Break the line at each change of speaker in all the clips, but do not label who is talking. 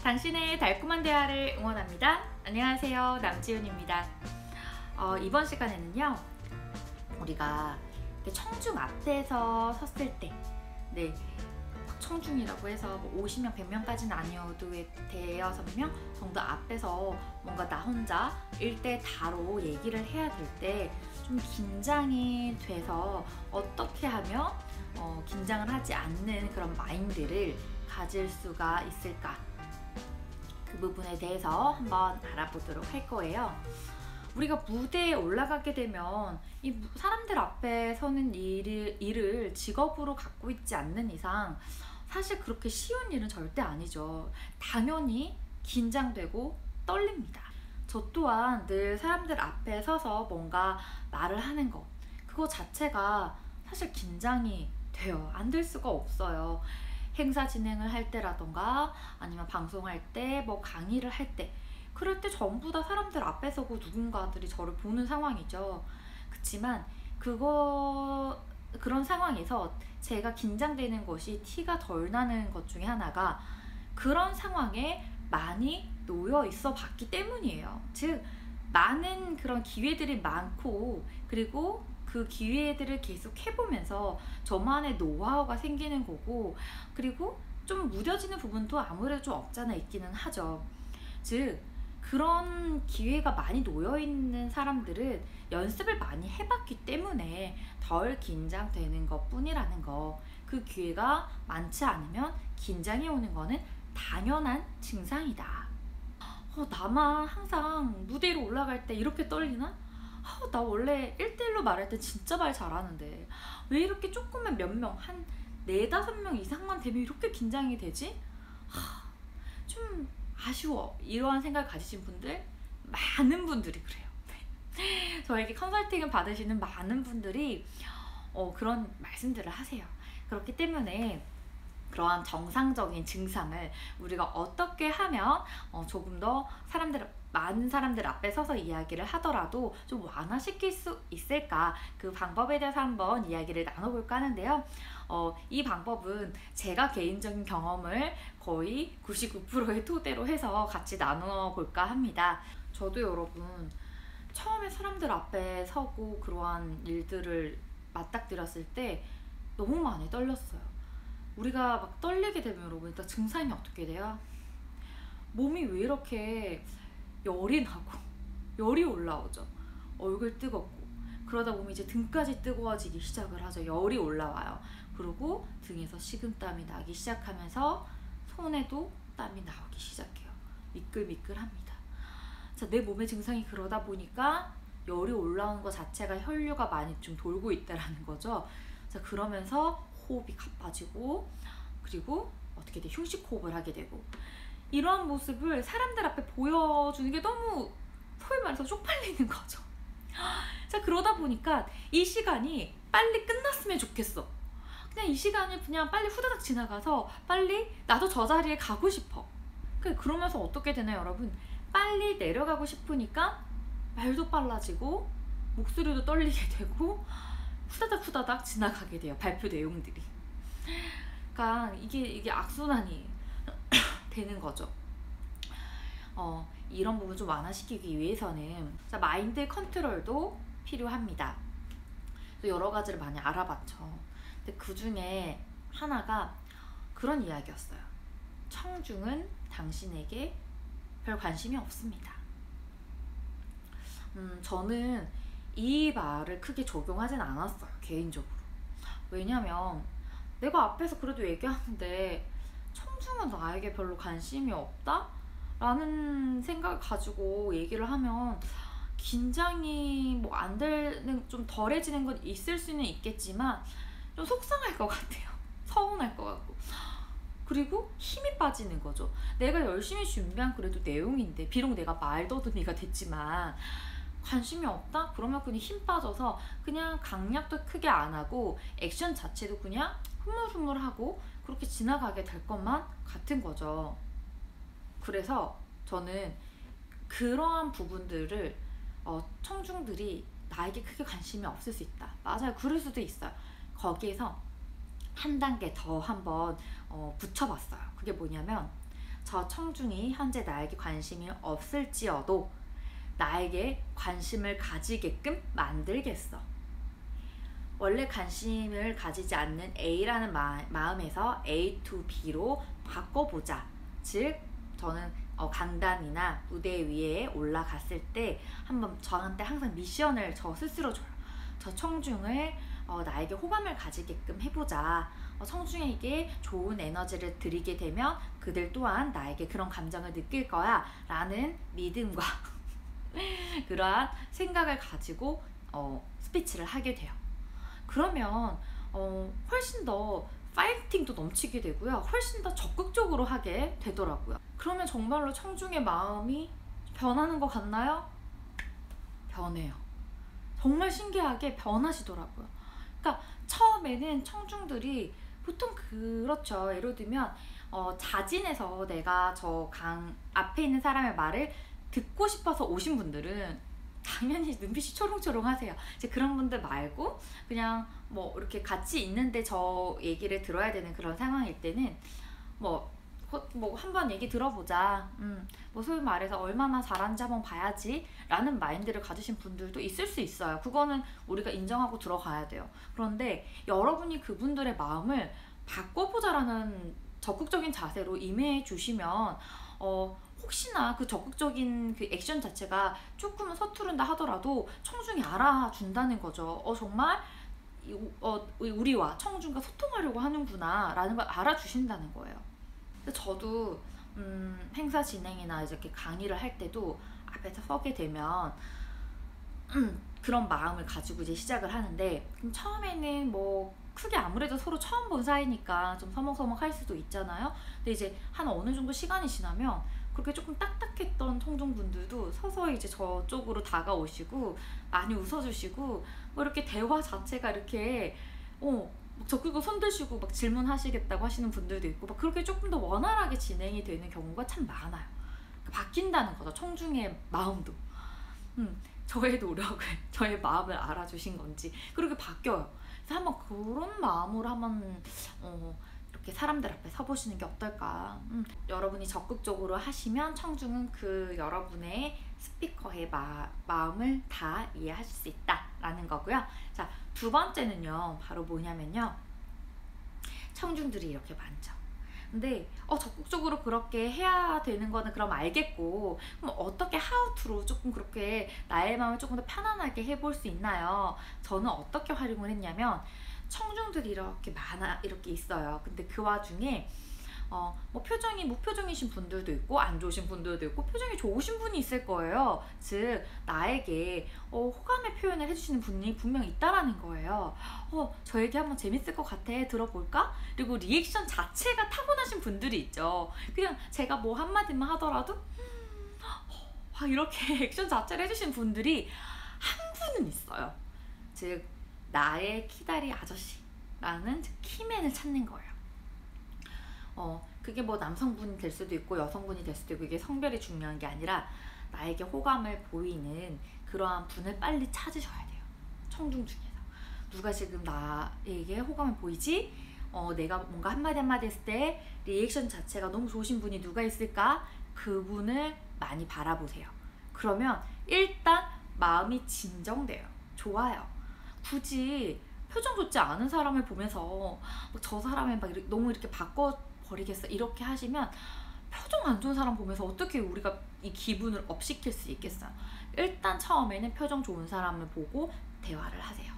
당신의 달콤한 대화를 응원합니다. 안녕하세요, 남지윤입니다. 이번 시간에는요, 우리가 청중 앞에서 섰을 때, 네, 청중이라고 해서 50명, 100명까지는 아니어도 대여섯 명 정도 앞에서 뭔가 나 혼자 1대 다로 얘기를 해야 될 때 좀 긴장이 돼서 어떻게 하면 긴장을 하지 않는 그런 마인드를 가질 수가 있을까? 그 부분에 대해서 한번 알아보도록 할 거예요. 우리가 무대에 올라가게 되면 이 사람들 앞에 서는 일을 직업으로 갖고 있지 않는 이상 사실 그렇게 쉬운 일은 절대 아니죠. 당연히 긴장되고 떨립니다. 저 또한 늘 사람들 앞에 서서 뭔가 말을 하는 것, 그거 자체가 사실 긴장이 돼요. 안 될 수가 없어요. 행사 진행을 할 때라던가 아니면 방송할 때, 뭐 강의를 할 때, 그럴 때 전부 다 사람들 앞에 서고 누군가들이 저를 보는 상황이죠. 그치만 그런 상황에서 제가 긴장되는 것이 티가 덜 나는 것 중에 하나가 그런 상황에 많이 놓여 있어 봤기 때문이에요. 즉, 많은 그런 기회들이 많고, 그리고 그 기회들을 계속 해보면서 저만의 노하우가 생기는 거고, 그리고 좀 무뎌지는 부분도 아무래도 좀 없잖아 있기는 하죠. 즉, 그런 기회가 많이 놓여있는 사람들은 연습을 많이 해봤기 때문에 덜 긴장되는 것 뿐이라는 거. 그 기회가 많지 않으면 긴장이 오는 거는 당연한 증상이다. 나만 항상 무대로 올라갈 때 이렇게 떨리나? 나 원래 1대1로 말할 때 진짜 말 잘하는데 왜 이렇게 조금만 몇 명, 한 4~5명 이상만 되면 이렇게 긴장이 되지? 좀 아쉬워. 이러한 생각을 가지신 분들, 많은 분들이 그래요. 저에게 컨설팅을 받으시는 많은 분들이 그런 말씀들을 하세요. 그렇기 때문에 그러한 정상적인 증상을 우리가 어떻게 하면 조금 더 많은 사람들 앞에 서서 이야기를 하더라도 좀 완화시킬 수 있을까, 그 방법에 대해서 한번 이야기를 나눠볼까 하는데요. 이 방법은 제가 개인적인 경험을 거의 99%의 토대로 해서 같이 나누어 볼까 합니다. 저도 여러분, 처음에 사람들 앞에 서고 그러한 일들을 맞닥뜨렸을 때 너무 많이 떨렸어요. 우리가 막 떨리게 되면 여러분, 일단 증상이 어떻게 돼요? 몸이 왜 이렇게 열이 나고 열이 올라오죠. 얼굴 뜨겁고, 그러다 보면 이제 등까지 뜨거워지기 시작을 하죠. 열이 올라와요. 그리고 등에서 식은땀이 나기 시작하면서 손에도 땀이 나오기 시작해요. 미끌미끌합니다. 자, 내 몸의 증상이 그러다 보니까 열이 올라오는 것 자체가 혈류가 많이 좀 돌고 있다라는 거죠. 자, 그러면서 호흡이 가빠지고, 그리고 어떻게 돼? 흉식호흡을 하게 되고, 이러한 모습을 사람들 앞에 보여주는 게 너무, 소위 말해서 쪽팔리는 거죠. 자, 그러다 보니까 이 시간이 빨리 끝났으면 좋겠어. 그냥 이 시간이 그냥 빨리 후다닥 지나가서 빨리 나도 저 자리에 가고 싶어. 그러면서 어떻게 되나요, 여러분? 빨리 내려가고 싶으니까 말도 빨라지고 목소리도 떨리게 되고 후다닥 지나가게 돼요. 발표 내용들이. 그러니까 이게 악순환이 되는 거죠. 이런 부분 좀 완화시키기 위해서는 마인드 컨트롤도 필요합니다. 여러 가지를 많이 알아봤죠. 근데 그 중에 하나가 그런 이야기였어요. 청중은 당신에게 별 관심이 없습니다. 저는 이 말을 크게 적용하진 않았어요, 개인적으로. 왜냐면 내가 앞에서 그래도 얘기하는데 청중은 나에게 별로 관심이 없다? 라는 생각을 가지고 얘기를 하면 긴장이 뭐 안 되는, 좀 덜해지는 건 있을 수는 있겠지만 좀 속상할 것 같아요. 서운할 것 같고. 그리고 힘이 빠지는 거죠. 내가 열심히 준비한 그래도 내용인데, 비록 내가 말더듬이가 됐지만 관심이 없다? 그러면 그냥 힘 빠져서 그냥 강약도 크게 안 하고 액션 자체도 그냥 흐물흐물하고 그렇게 지나가게 될 것만 같은 거죠. 그래서 저는 그러한 부분들을 청중들이 나에게 크게 관심이 없을 수 있다. 맞아요. 그럴 수도 있어요. 거기에서 한 단계 더 한번 붙여봤어요. 그게 뭐냐면 저 청중이 현재 나에게 관심이 없을지어도 나에게 관심을 가지게끔 만들겠어. 원래 관심을 가지지 않는 A라는 마음에서 A to B로 바꿔보자. 즉 저는 강단이나 무대 위에 올라갔을 때 한번 저한테 항상 미션을 저 스스로 줘요. 저 청중을 나에게 호감을 가지게끔 해보자. 청중에게 좋은 에너지를 드리게 되면 그들 또한 나에게 그런 감정을 느낄 거야 라는 믿음과 그러한 생각을 가지고 스피치를 하게 돼요. 그러면 훨씬 더 파이팅도 넘치게 되고요. 훨씬 더 적극적으로 하게 되더라고요. 그러면 정말로 청중의 마음이 변하는 것 같나요? 변해요. 정말 신기하게 변하시더라고요. 그러니까 처음에는 청중들이 보통 그렇죠. 예를 들면 자진해서 내가 저 강 앞에 있는 사람의 말을 듣고 싶어서 오신 분들은 당연히 눈빛이 초롱초롱 하세요. 이제 그런 분들 말고 그냥 뭐 이렇게 같이 있는데 저 얘기를 들어야 되는 그런 상황일 때는 뭐 한번 얘기 들어보자. 뭐 소위 말해서 얼마나 잘하는지 한번 봐야지 라는 마인드를 가지신 분들도 있을 수 있어요. 그거는 우리가 인정하고 들어가야 돼요. 그런데 여러분이 그분들의 마음을 바꿔보자라는 적극적인 자세로 임해 주시면 혹시나 그 적극적인 그 액션 자체가 조금은 서투른다 하더라도 청중이 알아준다는 거죠. 정말 우리와 청중과 소통하려고 하는구나 라는 걸 알아주신다는 거예요. 저도 행사 진행이나 이렇게 강의를 할 때도 앞에서 서게 되면 그런 마음을 가지고 이제 시작을 하는데, 그럼 처음에는 뭐 크게 아무래도 서로 처음 본 사이니까 좀 서먹서먹할 수도 있잖아요. 근데 이제 한 어느 정도 시간이 지나면 그렇게 조금 딱딱했던 청중분들도 서서히 이제 저쪽으로 다가오시고 많이 웃어주시고 뭐 이렇게 대화 자체가 이렇게 막 적극적으로 손드시고 막 질문하시겠다고 하시는 분들도 있고 막 그렇게 조금 더 원활하게 진행이 되는 경우가 참 많아요. 바뀐다는 거죠. 청중의 마음도. 저의 노력을, 저의 마음을 알아주신 건지 그렇게 바뀌어요. 그래서 한번 그런 마음으로 한번 이렇게 사람들 앞에 서보시는 게 어떨까. 여러분이 적극적으로 하시면 청중은 그 여러분의 스피커의 마음을 다 이해하실 수 있다라는 거고요. 자, 두 번째는요, 바로 뭐냐면요, 청중들이 이렇게 많죠. 근데 적극적으로 그렇게 해야 되는 거는 그럼 알겠고, 그럼 어떻게 하우투로 조금 그렇게 나의 마음을 조금 더 편안하게 해볼 수 있나요? 저는 어떻게 활용을 했냐면, 청중들이 이렇게 있어요. 근데 그 와중에 뭐 표정이 무표정이신 분들도 있고 안 좋으신 분들도 있고 표정이 좋으신 분이 있을 거예요. 즉 나에게 호감의 표현을 해주시는 분이 분명 있다라는 거예요. 저 얘기 한번 재밌을 것 같아, 들어볼까? 그리고 리액션 자체가 타고나신 분들이 있죠. 그냥 제가 뭐 한마디만 하더라도 이렇게 액션 자체를 해주신 분들이 한 분은 있어요. 즉 나의 키다리 아저씨라는 키맨을 찾는 거예요. 그게 뭐 남성분이 될 수도 있고 여성분이 될 수도 있고, 이게 성별이 중요한 게 아니라 나에게 호감을 보이는 그러한 분을 빨리 찾으셔야 돼요. 청중 중에서 누가 지금 나에게 호감을 보이지? 내가 뭔가 한마디 했을 때 리액션 자체가 너무 좋으신 분이 누가 있을까? 그분을 많이 바라보세요. 그러면 일단 마음이 진정돼요. 좋아요. 굳이 표정 좋지 않은 사람을 보면서 저 사람을 막 너무 이렇게 바꿔버리겠어 이렇게 하시면, 표정 안 좋은 사람 보면서 어떻게 우리가 이 기분을 업시킬 수 있겠어요. 일단 처음에는 표정 좋은 사람을 보고 대화를 하세요.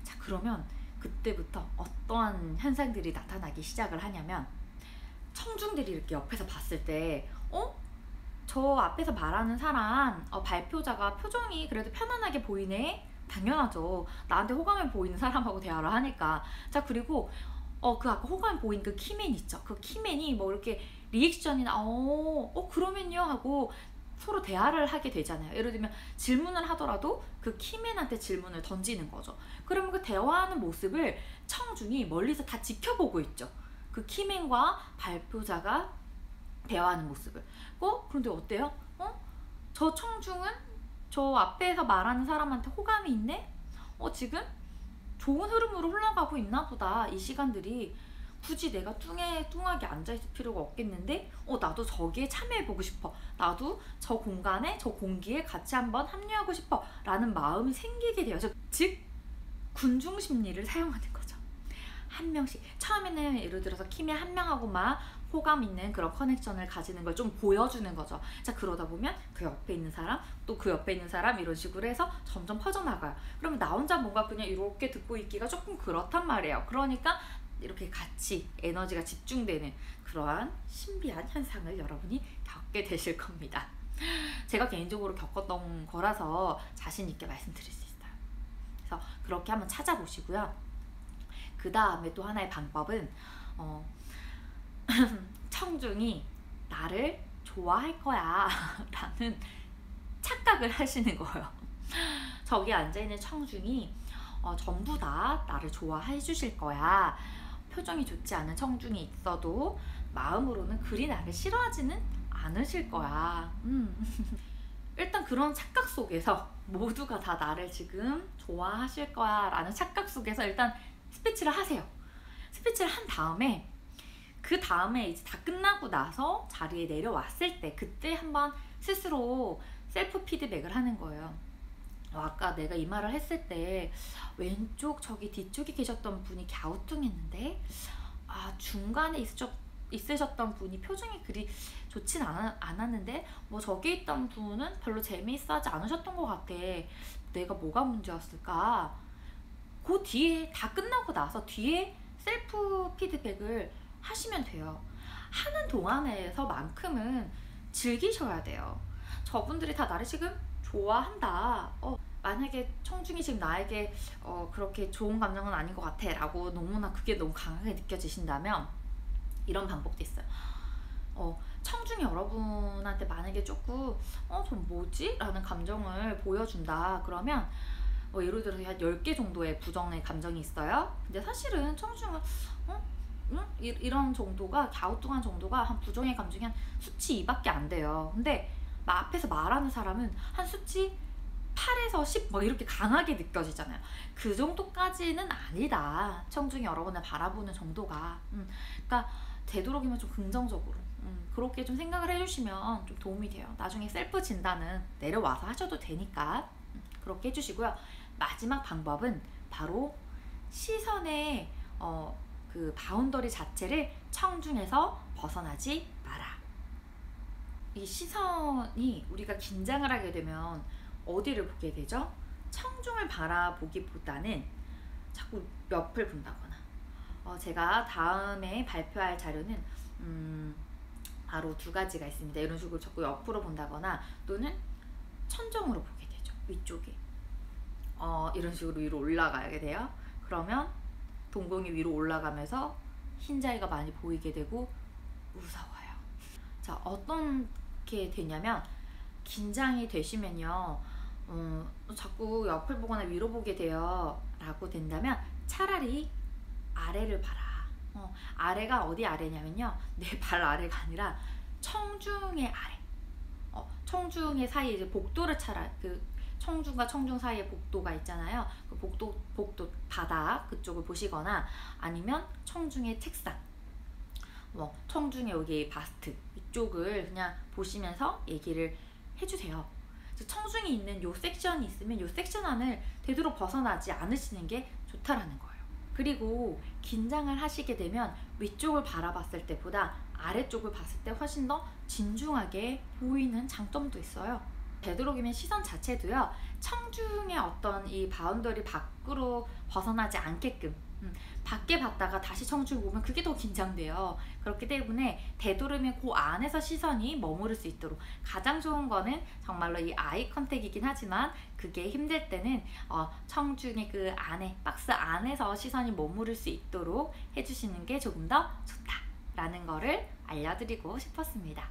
자, 그러면 그때부터 어떠한 현상들이 나타나기 시작을 하냐면, 청중들이 이렇게 옆에서 봤을 때 저 앞에서 말하는 사람 발표자가 표정이 그래도 편안하게 보이네? 당연하죠. 나한테 호감을 보이는 사람하고 대화를 하니까. 자, 그리고 그 아까 호감 보인 그 키맨 있죠. 그 키맨이 뭐 이렇게 리액션이나 그러면요 하고 서로 대화를 하게 되잖아요. 예를 들면 질문을 하더라도 그 키맨한테 질문을 던지는 거죠. 그러면 그 대화하는 모습을 청중이 멀리서 다 지켜보고 있죠. 그 키맨과 발표자가 대화하는 모습을. 그런데 어때요? 저 청중은 저 앞에서 말하는 사람한테 호감이 있네? 지금 좋은 흐름으로 흘러가고 있나 보다, 이 시간들이. 굳이 내가 뚱하게 앉아있을 필요가 없겠는데 나도 저기에 참여해보고 싶어, 나도 저 공간에 저 공기에 같이 한번 합류하고 싶어 라는 마음이 생기게 돼요. 즉 군중심리를 사용하는 거죠. 한 명씩 처음에는 예를 들어서 키미 한 명하고만 호감 있는 그런 커넥션을 가지는 걸 좀 보여주는 거죠. 자, 그러다 보면 그 옆에 있는 사람, 또 그 옆에 있는 사람, 이런 식으로 해서 점점 퍼져나가요. 그러면 나 혼자 뭔가 그냥 이렇게 듣고 있기가 조금 그렇단 말이에요. 그러니까 이렇게 같이 에너지가 집중되는 그러한 신비한 현상을 여러분이 겪게 되실 겁니다. 제가 개인적으로 겪었던 거라서 자신 있게 말씀드릴 수 있어요. 그래서 그렇게 한번 찾아보시고요. 그 다음에 또 하나의 방법은 청중이 나를 좋아할 거야 라는 착각을 하시는 거예요. 저기 앉아있는 청중이 전부 다 나를 좋아해 주실 거야. 표정이 좋지 않은 청중이 있어도 마음으로는 그리 나를 싫어하지는 않으실 거야. 일단 그런 착각 속에서 모두가 다 나를 지금 좋아하실 거야 라는 착각 속에서 일단 스피치를 하세요. 스피치를 한 다음에 그 다음에 이제 다 끝나고 나서 자리에 내려왔을 때 그때 한번 스스로 셀프 피드백을 하는 거예요. 아까 내가 이 말을 했을 때 왼쪽 저기 뒤쪽에 계셨던 분이 갸우뚱했는데 중간에 있으셨던 분이 표정이 그리 좋진 않았는데 뭐 저기 있던 분은 별로 재미있어 하지 않으셨던 것 같아. 내가 뭐가 문제였을까? 그 뒤에 다 끝나고 나서 뒤에 셀프 피드백을 하시면 돼요. 하는 동안에서만큼은 즐기셔야 돼요. 저분들이 다 나를 지금 좋아한다. 만약에 청중이 지금 나에게 그렇게 좋은 감정은 아닌 것 같아 라고 너무나 그게 너무 강하게 느껴지신다면 이런 방법도 있어요. 청중이 여러분한테 만약에 조금 좀 뭐지? 라는 감정을 보여준다 그러면 예를 들어서 한 10개 정도의 부정의 감정이 있어요. 근데 사실은 청중은 이런 정도가 갸우뚱한 정도가 한 부정의 감정이 한 수치 2밖에 안 돼요. 근데 앞에서 말하는 사람은 한 수치 8에서 10 뭐 이렇게 강하게 느껴지잖아요. 그 정도까지는 아니다. 청중이 여러분을 바라보는 정도가. 그러니까 되도록이면 좀 긍정적으로 그렇게 좀 생각을 해주시면 좀 도움이 돼요. 나중에 셀프 진단은 내려와서 하셔도 되니까 그렇게 해주시고요. 마지막 방법은 바로 시선의 그 바운더리 자체를 청중에서 벗어나지 마라. 이 시선이 우리가 긴장을 하게 되면 어디를 보게 되죠? 청중을 바라보기보다는 자꾸 옆을 본다거나 제가 다음에 발표할 자료는 바로 2가지가 있습니다. 이런 식으로 자꾸 옆으로 본다거나 또는 천정으로 보게 되죠. 위쪽에 이런 식으로 위로 올라가게 돼요. 그러면 동공이 위로 올라가면서 흰자위가 많이 보이게 되고 무서워요. 자, 어떻게 되냐면 긴장이 되시면요 자꾸 옆을 보거나 위로 보게 돼요 라고 된다면 차라리 아래를 봐라. 아래가 어디 아래냐면요 내 발 아래가 아니라 청중의 아래. 청중의 사이에 이제 복도를 그 청중과 청중 사이에 복도가 있잖아요. 그 복도 바닥 그쪽을 보시거나 아니면 청중의 책상, 청중의 여기 바스트 이쪽을 그냥 보시면서 얘기를 해주세요. 청중이 있는 요 섹션이 있으면 요 섹션 안을 되도록 벗어나지 않으시는 게 좋다라는 거예요. 그리고 긴장을 하시게 되면 위쪽을 바라봤을 때보다 아래쪽을 봤을 때 훨씬 더 진중하게 보이는 장점도 있어요. 되도록이면 시선 자체도요 청중의 어떤 이 바운더리 밖으로 벗어나지 않게끔 밖에 봤다가 다시 청중을 보면 그게 더 긴장돼요. 그렇기 때문에 되도록이면 그 안에서 시선이 머무를 수 있도록 가장 좋은 거는 정말로 이 아이 컨택이긴 하지만 그게 힘들 때는 청중의 그 안에 박스 안에서 시선이 머무를 수 있도록 해주시는 게 조금 더 좋다라는 거를 알려드리고 싶었습니다.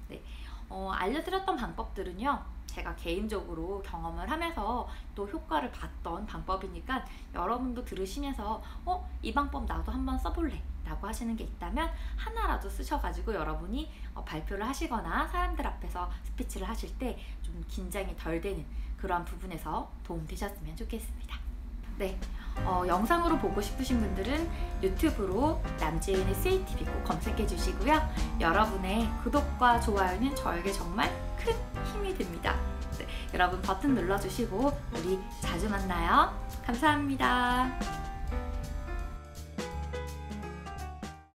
네, 알려드렸던 방법들은요 제가 개인적으로 경험을 하면서 또 효과를 봤던 방법이니까 여러분도 들으시면서 이 방법 나도 한번 써볼래 라고 하시는 게 있다면 하나라도 쓰셔가지고 여러분이 발표를 하시거나 사람들 앞에서 스피치를 하실 때 좀 긴장이 덜 되는 그런 부분에서 도움 되셨으면 좋겠습니다. 네, 영상으로 보고 싶으신 분들은 유튜브로 남지은의 스위TV 꼭 검색해 주시고요. 여러분의 구독과 좋아요는 저에게 정말 큰 힘이 됩니다. 네, 여러분 버튼 눌러주시고 우리 자주 만나요. 감사합니다.